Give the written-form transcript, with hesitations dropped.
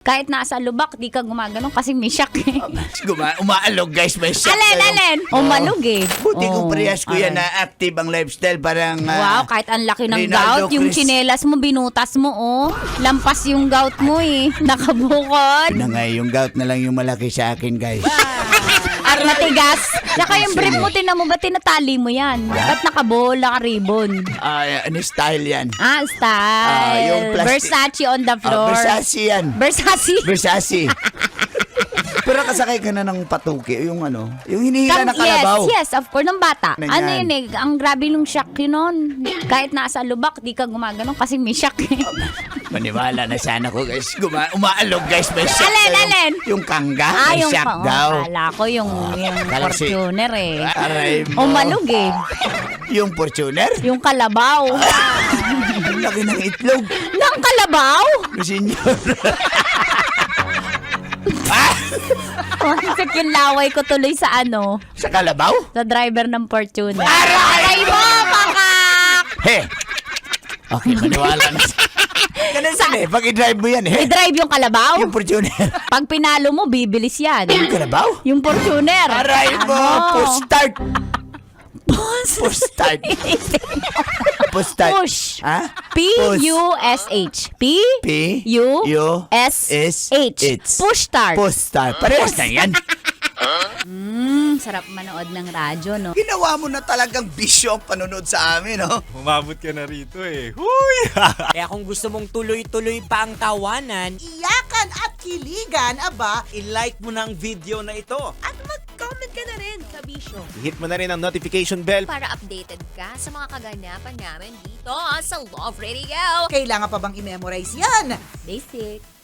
Kahit nasa lubak, di ka gumaganon kasi may shock eh. Umaalog guys, may shock. Alin? Umalog eh. Buti kung parehas ko yan aray. na active ang lifestyle. Parang Wow, kahit ang laki ng gout, Rinaldo yung Chris. tsinelas mo, binutas mo, oh. Lampas yung gout mo eh. Nakabukod. na nga, yung gout na lang yung malaki sa akin guys. At matigas. Saka yung brief mo, tinan mo ba tinatali mo yan? Ba't nakabola ka ribbon? Ano style yan? Style. yung plastic. Versace on the floor. Versace yan. Versace. Versace. Pero kasakay ka na ng patuki, yung yung hinihila na kalabaw. Yes, of course, ng bata. Ganyan. Ano yun eh, ang grabe nung shock yun nun. Kahit nasa lubak, di ka gumaganon kasi may shock eh. Maniwala na sana ko guys. Umaalog guys, may shock. Alin? Yung kangga, may shock daw. Kala ko yung kala si- Fortuner eh. Aray mo. Umalog eh. Yung Fortuner? Yung kalabaw. Ang laki ng itlog. Ng kalabaw? No, senyor. Masik yung laway ko tuloy sa Sa kalabaw? sa driver ng Fortuner. Aray mo, pakak! He! Okay, maniwala na. Ganun sa pag i-drive mo yan, he? I-drive yung kalabaw? Yung Fortuner. Pag pinalo mo, bibilis yan. Yung kalabaw? Yung Fortuner. Aray mo! Push start! Push. Push start! Push start! Push. Ha? P-U-S-H. P-U-S-H. Push start. Push start. Parehas na yan. Sarap manood ng radyo, no? Ginawa mo na talagang bisyo ang panonood sa amin, no? Umabot ka na rito eh. Huy! Kaya kung gusto mong tuloy-tuloy pa ang tawanan, Iyakan at kiligan, aba, i-like mo na ang video na ito. At mag-comment ka na rin sa Bisyo Hit mo na rin ang notification bell. para updated ka sa mga kaganapan namin dito sa Love Radio. kailangan pa bang i-memorize yan? Basic.